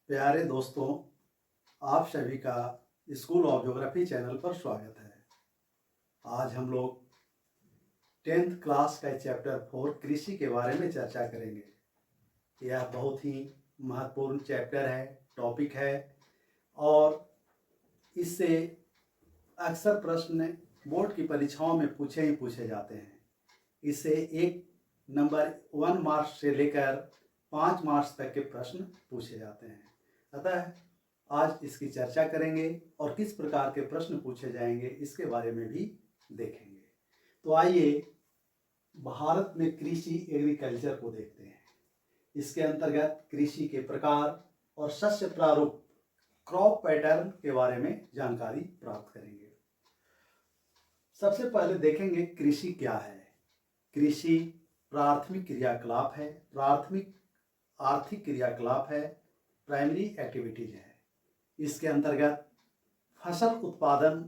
प्यारे दोस्तों, आप सभी का स्कूल ऑफ ज्योग्राफी चैनल पर स्वागत है। आज हम लोग 10th क्लास का चैप्टर 4 कृषि के बारे में चर्चा करेंगे। यह बहुत ही महत्वपूर्ण चैप्टर है, टॉपिक है और इससे अक्सर प्रश्न बोर्ड की परीक्षाओं में पूछे जाते हैं। इससे 1 मार्क्स से लेकर 5 मार्क्स तक के प्रश्न पूछे जाते हैं। अतः आज इसकी चर्चा करेंगे और किस प्रकार के प्रश्न पूछे जाएंगे इसके बारे में भी देखेंगे। तो आइए भारत में कृषि एग्रीकल्चर को देखते हैं। इसके अंतर्गत कृषि के प्रकार और शस्य प्रारूप क्रॉप पैटर्न के बारे में जानकारी प्राप्त करेंगे। सबसे पहले देखेंगे कृषि क्या है। कृषि प्राथमिक क्रियाकलाप है, प्राथमिक आर्थिक क्रियाकलाप है, प्राइमरी एक्टिविटीज है। इसके अंतर्गत फसल उत्पादन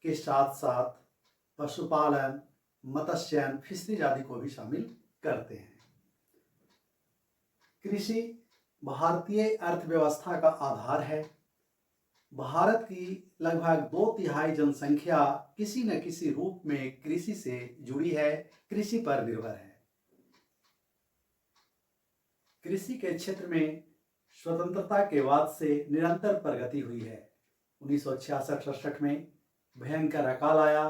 के साथ साथ पशुपालन, मत्स्यन, फिशरीज आदि को भी शामिल करते हैं। कृषि भारतीय अर्थव्यवस्था का आधार है। भारत की लगभग 2/3 जनसंख्या किसी न किसी रूप में कृषि से जुड़ी है, कृषि पर निर्भर है। कृषि के क्षेत्र में स्वतंत्रता के बाद से निरंतर प्रगति हुई है। 1966-67 में भयंकर अकाल आया।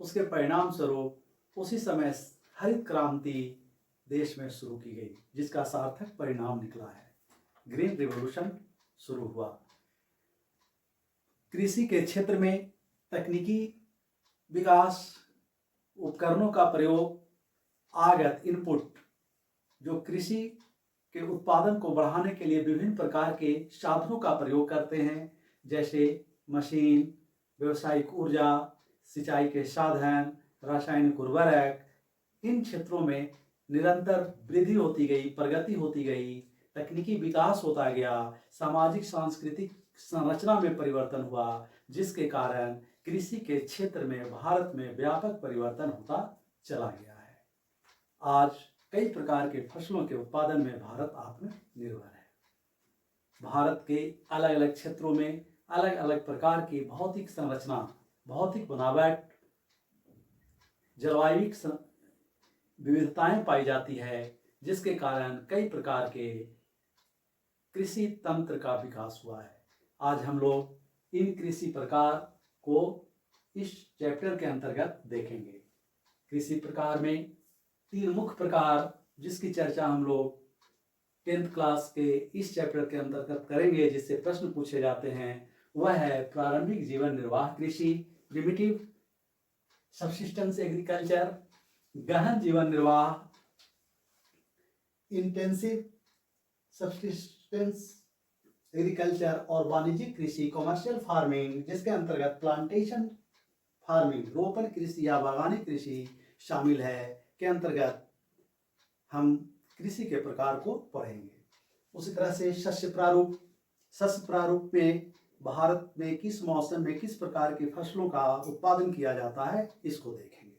उसके परिणाम स्वरूप उसी समय हरित क्रांति देश में शुरू की गई, जिसका सार्थक परिणाम निकला है। ग्रीन रिवॉल्यूशन शुरू हुआ। कृषि के क्षेत्र में तकनीकी विकास, उपकरणों का प्रयोग, आगत इनपुट जो कृषि के उत्पादन को बढ़ाने के लिए विभिन्न प्रकार के साधनों का प्रयोग करते हैं, जैसे मशीन, व्यावसायिक ऊर्जा, सिंचाई के साधन, रासायनिक उर्वरक, इन क्षेत्रों में निरंतर वृद्धि होती गई, प्रगति होती गई, तकनीकी विकास होता गया, सामाजिक सांस्कृतिक संरचना में परिवर्तन हुआ, जिसके कारण कृषि के क्षेत्र में भारत में व्यापक परिवर्तन होता चला गया है। आज कई प्रकार के फसलों के उत्पादन में भारत आत्मनिर्भर है। भारत के अलग अलग क्षेत्रों में अलग अलग प्रकार की भौतिक संरचना, भौतिक बनावट, जलवायु विविधताएं पाई जाती है, जिसके कारण कई प्रकार के कृषि तंत्र का विकास हुआ है। आज हम लोग इन कृषि प्रकार को इस चैप्टर के अंतर्गत देखेंगे। कृषि प्रकार में 3 मुख्य प्रकार जिसकी चर्चा हम लोग 10th क्लास के इस चैप्टर के अंतर्गत करेंगे, जिससे प्रश्न पूछे जाते हैं, वह है प्रारंभिक जीवन निर्वाह कृषि, प्रिमिटिव सब्सिस्टेंस एग्रीकल्चर, गहन जीवन निर्वाह, इंटेंसिव सब्सिस्टेंस एग्रीकल्चर, और वाणिज्यिक कृषि, कॉमर्शियल फार्मिंग, जिसके अंतर्गत प्लांटेशन फार्मिंग, रोपण कृषि या बागानी कृषि शामिल है, के अंतर्गत हम कृषि के प्रकार को पढ़ेंगे। उसी तरह से शस्य प्रारूप में भारत में किस मौसम में किस प्रकार की फसलों का उत्पादन किया जाता है, इसको देखेंगे।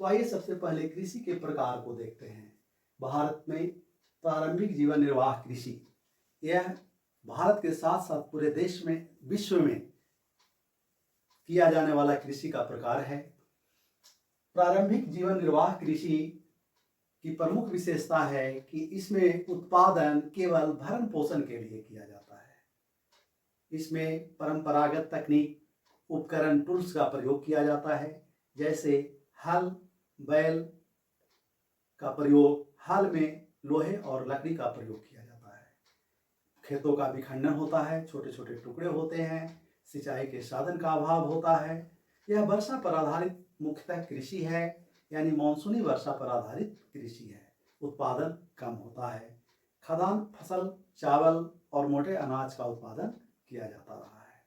तो आइए सबसे पहले कृषि के प्रकार को देखते हैं। भारत में प्रारंभिक जीवन निर्वाह कृषि, यह भारत के साथ साथ पूरे देश में, विश्व में किया जाने वाला कृषि का प्रकार है। प्रारंभिक जीवन निर्वाह कृषि की प्रमुख विशेषता है कि इसमें उत्पादन केवल भरण पोषण के लिए किया जाता है। इसमें परंपरागत तकनीक, उपकरण, टूल्स का प्रयोग किया जाता है, जैसे हल, बैल का प्रयोग, हल में लोहे और लकड़ी का प्रयोग किया जाता है। खेतों का विखंडन होता है, छोटे छोटे टुकड़े होते हैं, सिंचाई के साधन का अभाव होता है। यह वर्षा पर आधारित मुख्यतः कृषि है, यानी मानसूनी वर्षा पर आधारित कृषि है। उत्पादन कम होता है। खदान फसल, चावल और मोटे अनाज का उत्पादन किया जाता रहा है।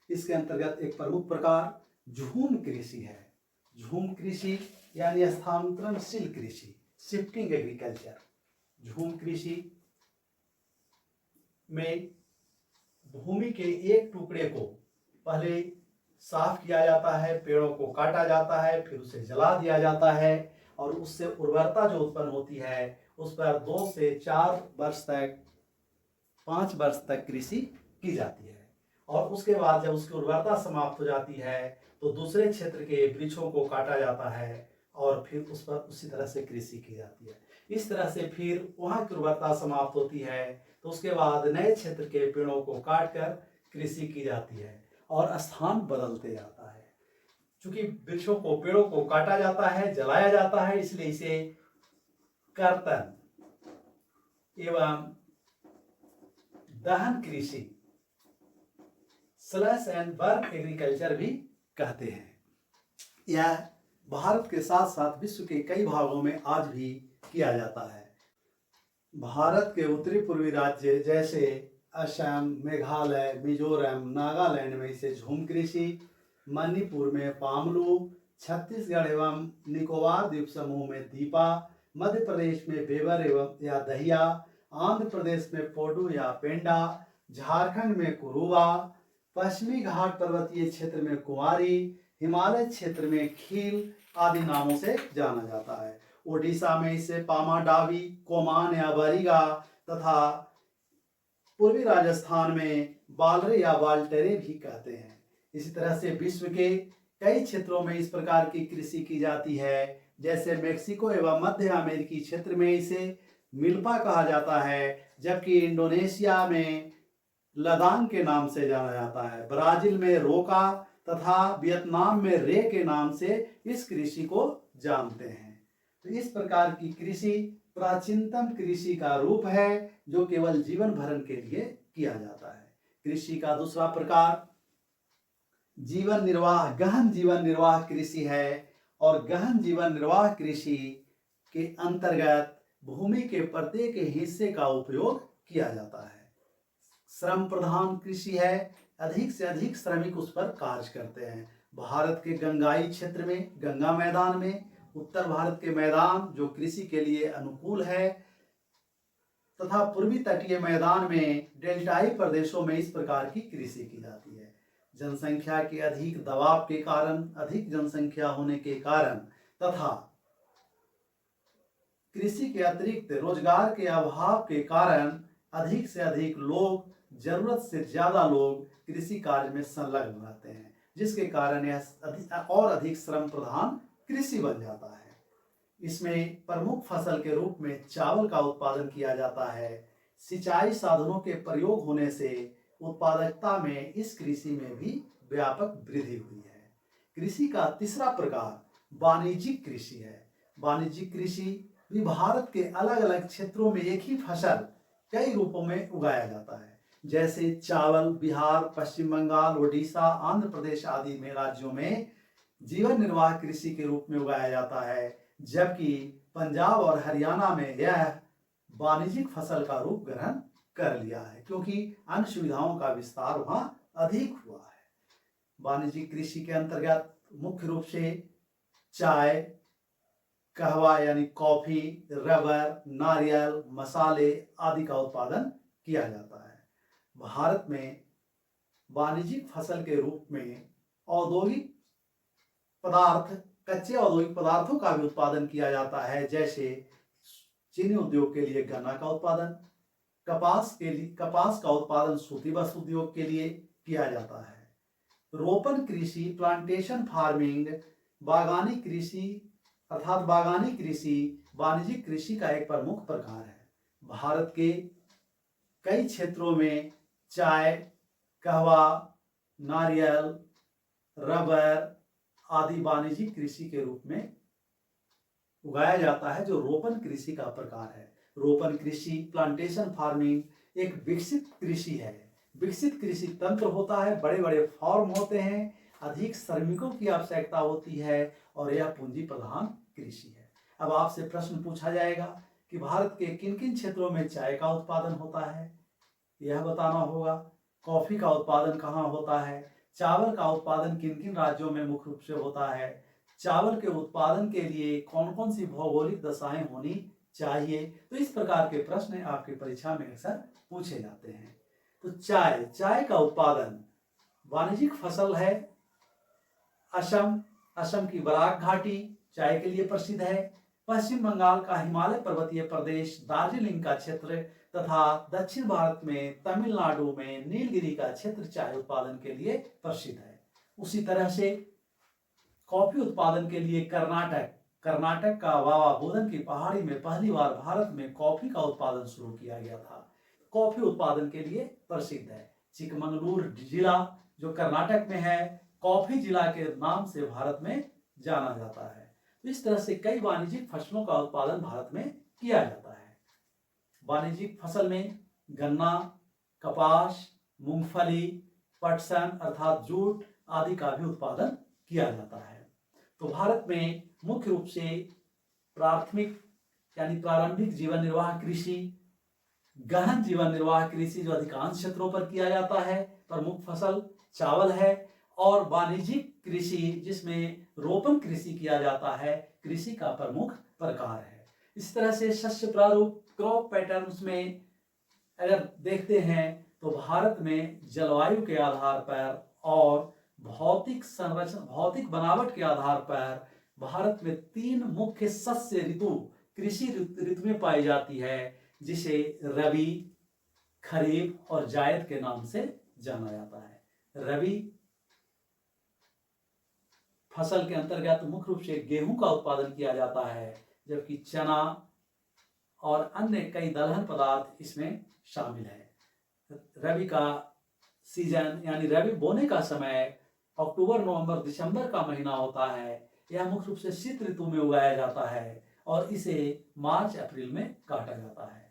इसके अंतर्गत एक प्रमुख प्रकार झूम कृषि है। झूम कृषि यानी स्थानांतरणशील कृषि, शिफ्टिंग एग्रीकल्चर। झूम कृषि में भूमि के एक टुकड़े को पहले साफ किया जाता है, पेड़ों को काटा जाता है, फिर उसे जला दिया जाता है, और उससे उर्वरता जो उत्पन्न होती है उस पर 2 से 4 वर्ष तक 5 वर्ष तक कृषि की जाती है और उसके बाद जब उसकी उर्वरता समाप्त हो जाती है तो दूसरे क्षेत्र के वृक्षों को काटा जाता है और फिर उस पर उसी तरह से कृषि की जाती है। इस तरह से फिर वहाँ की उर्वरता समाप्त होती है तो उसके बाद नए क्षेत्र के पेड़ों को काट कर कृषि की जाती है और स्थान बदलते जाता है। चूंकि वृक्षों को पेड़ों को काटा जाता है, जलाया जाता है, इसलिए इसे कर्तन एवं दहन कृषि स्लैश एंड बर्न एग्रीकल्चर भी कहते हैं। यह भारत के साथ साथ विश्व के कई भागों में आज भी किया जाता है। भारत के उत्तरी पूर्वी राज्य जैसे असम, मेघालय, मिजोरम, नागालैंड में इसे झूम कृषि, मणिपुर में पामलू, छत्तीसगढ़ एवं निकोबार द्वीप समूह में दीपा, मध्य प्रदेश में बेवर एवं या दहिया, आंध्र प्रदेश में पोडू या पेंडा, झारखंड में कुरुबा, पश्चिमी घाट पर्वतीय क्षेत्र में कुंवारी, हिमालय क्षेत्र में खील आदि नामों से जाना जाता है। ओडिशा में इसे पामा डावी, कोमान या बरिगा तथा पूर्वी राजस्थान में बालरे या बाल्टेरे भी कहते हैं। इसी तरह से विश्व के कई क्षेत्रों में इस प्रकार की कृषि की जाती है। जैसे मेक्सिको एवं मध्य अमेरिकी क्षेत्र में इसे मिल्पा कहा जाता है, जबकि इंडोनेशिया में लदान के नाम से जाना जाता है। ब्राजील में रोका तथा वियतनाम में रे के नाम से इस कृषि को जानते हैं। तो इस प्रकार की कृषि प्राचीनतम कृषि का रूप है जो केवल जीवन भरण के लिए किया जाता है। कृषि का दूसरा प्रकार जीवन निर्वाह, गहन जीवन निर्वाह कृषि है और गहन जीवन निर्वाह कृषि के अंतर्गत भूमि के प्रत्येक हिस्से का उपयोग किया जाता है। श्रम प्रधान कृषि है, अधिक से अधिक श्रमिक उस पर कार्य करते हैं। भारत के गंगाई क्षेत्र में, गंगा मैदान में, उत्तर भारत के मैदान जो कृषि के लिए अनुकूल है तथा पूर्वी तटीय मैदान में डेल्टाई प्रदेशों में इस प्रकार की कृषि की जाती है। जनसंख्या के अधिक दबाव के कारण, अधिक जनसंख्या होने के कारण तथा कृषि के अतिरिक्त रोजगार के अभाव के कारण अधिक से अधिक लोग, जरूरत से ज्यादा लोग कृषि कार्य में संलग्न रहते हैं, जिसके कारण यह और अधिक श्रम प्रधान कृषि बन जाता है। इसमें प्रमुख फसल के रूप में चावल का उत्पादन किया जाता है। सिंचाई साधनों के प्रयोग होने से उत्पादकता में इस कृषि में भी व्यापक वृद्धि हुई है। कृषि का तीसरा प्रकार वाणिज्यिक कृषि है। वाणिज्यिक कृषि भी भारत के अलग अलग क्षेत्रों में एक ही फसल कई रूपों में उगाया जाता है। जैसे चावल बिहार, पश्चिम बंगाल, उड़ीसा, आंध्र प्रदेश आदि में राज्यों में जीवन निर्वाह कृषि के रूप में उगाया जाता है, जबकि पंजाब और हरियाणा में यह वाणिज्यिक फसल का रूप ग्रहण कर लिया है, क्योंकि अन्य सुविधाओं का विस्तार वहां अधिक हुआ है। वाणिज्यिक कृषि के अंतर्गत मुख्य रूप से चाय, कहवा यानी कॉफी, रबर, नारियल, मसाले आदि का उत्पादन किया जाता है। भारत में वाणिज्यिक फसल के रूप में औद्योगिक पदार्थ, कच्चे औद्योगिक पदार्थों का भी उत्पादन किया जाता है। जैसे चीनी उद्योग के लिए गन्ना का उत्पादन, कपास का उत्पादन सूती वस्त्र उद्योग के लिए किया जाता है। रोपण कृषि, प्लांटेशन फार्मिंग, बागानी कृषि अर्थात बागानी कृषि वाणिज्यिक कृषि का एक प्रमुख प्रकार है। भारत के कई क्षेत्रों में चाय, कहवा, नारियल, रबर आदि वाणिज्यिक कृषि के रूप में उगाया जाता है, जो रोपण कृषि का प्रकार है। रोपण कृषि, प्लांटेशन फार्मिंग एक विकसित कृषि है। विकसित कृषि तंत्र होता है, बड़े बड़े फार्म होते हैं, अधिक श्रमिकों की आवश्यकता होती है और यह पूंजी प्रधान कृषि है। अब आपसे प्रश्न पूछा जाएगा कि भारत के किन किन क्षेत्रों में चाय का उत्पादन होता है, यह बताना होगा। कॉफी का उत्पादन कहाँ होता है, चावल का उत्पादन किन किन राज्यों में मुख्य रूप से होता है, चावल के उत्पादन के लिए कौन कौन सी भौगोलिक दशाएं होनी चाहिए। तो इस प्रकार के प्रश्न आपकी परीक्षा में अक्सर पूछे जाते हैं। तो चाय का उत्पादन वाणिज्यिक फसल है। असम की बराक घाटी चाय के लिए प्रसिद्ध है। पश्चिम बंगाल का हिमालय पर्वतीय प्रदेश, दार्जिलिंग का क्षेत्र तथा दक्षिण भारत में तमिलनाडु में नीलगिरी का क्षेत्र चाय उत्पादन के लिए प्रसिद्ध है। उसी तरह से कॉफी उत्पादन के लिए कर्नाटक का वावा बोदन की पहाड़ी में पहली बार भारत में कॉफी का उत्पादन शुरू किया गया था। कॉफी उत्पादन के लिए प्रसिद्ध है। चिकमंगलूर जिला जो कर्नाटक में है, कॉफी जिला के नाम से भारत में जाना जाता है। तो इस तरह से कई वाणिज्यिक फसलों का उत्पादन भारत में किया जाता है। वाणिज्यिक फसल में गन्ना, कपास, मूंगफली, पटसन अर्थात जूट आदि का भी उत्पादन किया जाता है। तो भारत में मुख्य रूप से प्राथमिक यानी प्रारंभिक जीवन निर्वाह कृषि, गहन जीवन निर्वाह कृषि जो अधिकांश क्षेत्रों पर किया जाता है, प्रमुख फसल चावल है, और वाणिज्यिक कृषि जिसमें रोपण कृषि किया जाता है, कृषि का प्रमुख प्रकार है। इस तरह से शस्य प्रारूप क्रॉप पैटर्न्स में अगर देखते हैं तो भारत में जलवायु के आधार पर और भौतिक संरचना, भौतिक बनावट के आधार पर भारत में 3 मुख्य शस्य ऋतु कृषि ऋतु में पाई जाती है, जिसे रबी, खरीफ और जायद के नाम से जाना जाता है। रबी फसल के अंतर्गत मुख्य रूप से गेहूं का उत्पादन किया जाता है, जबकि चना और अन्य कई दलहन पदार्थ इसमें शामिल है। रबी का सीजन यानी रबी बोने का समय अक्टूबर, नवंबर, दिसंबर का महीना होता है। यह मुख्य रूप से शीत ऋतु में उगाया जाता है और इसे मार्च अप्रैल में काटा जाता है।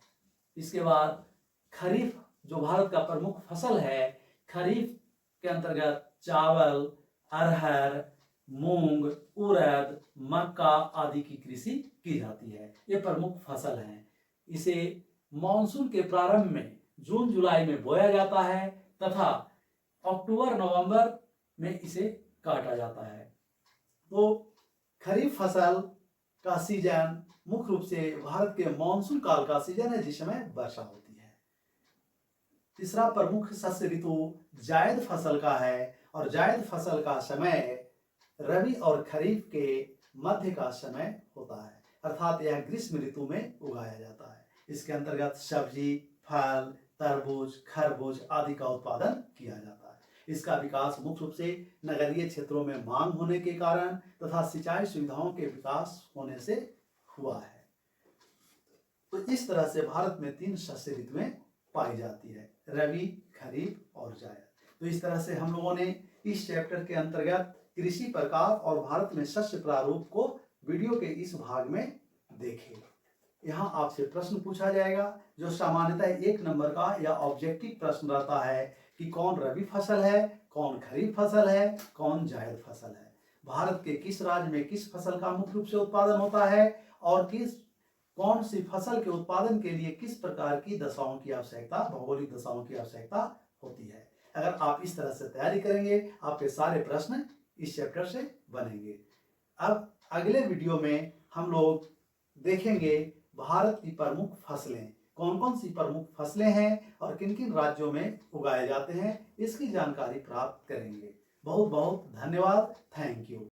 इसके बाद खरीफ जो भारत का प्रमुख फसल है, खरीफ के अंतर्गत चावल, अरहर, मूंग, उड़द, मक्का आदि की कृषि की जाती है। ये प्रमुख फसल हैं। इसे मानसून के प्रारंभ में जून जुलाई में बोया जाता है तथा अक्टूबर नवंबर में इसे काटा जाता है। तो खरीफ फसल का सीजन मुख्य रूप से भारत के मानसून काल का सीजन है, जिसमें वर्षा होती है। तीसरा प्रमुख शस्य ऋतु जायद फसल का है और जायद फसल का समय रबी और खरीफ के मध्य का समय होता है, अर्थात यह ग्रीष्म ऋतु में उगाया जाता है। इसके अंतर्गत सब्जी, फल, तरबूज, खरबूज आदि का उत्पादन किया जाता है। इसका विकास मुख्य रूप से नगरीय क्षेत्रों में मांग होने के कारण तथा सिंचाई सुविधाओं के विकास होने से हुआ है। तो इस तरह से भारत में 3 शस्य ऋतुएं पाई जाती है, रबी, खरीफ और जायद। तो इस तरह से हम लोगों ने इस चैप्टर के अंतर्गत कृषि प्रकार और भारत में शस्य प्रारूप को वीडियो के इस भाग में देखे। यहाँ आपसे प्रश्न पूछा जाएगा जो सामान्यतः 1 नंबर का या ऑब्जेक्टिव प्रश्न रहता है कि कौन रबी फसल है, कौन खरीफ फसल है, कौन जायद फसल है। भारत के किस राज्य में किस फसल का मुख्य रूप से उत्पादन होता है और कौन सी फसल के उत्पादन के लिए किस प्रकार की दशाओं की आवश्यकता, भौगोलिक दशाओं की आवश्यकता होती है। अगर आप इस तरह से तैयारी करेंगे, आपके सारे प्रश्न इस चैप्टर से बनेंगे। अब अगले वीडियो में हम लोग देखेंगे भारत की प्रमुख फसलें, कौन कौन सी प्रमुख फसलें हैं और किन किन राज्यों में उगाए जाते हैं, इसकी जानकारी प्राप्त करेंगे। बहुत बहुत धन्यवाद। Thank you.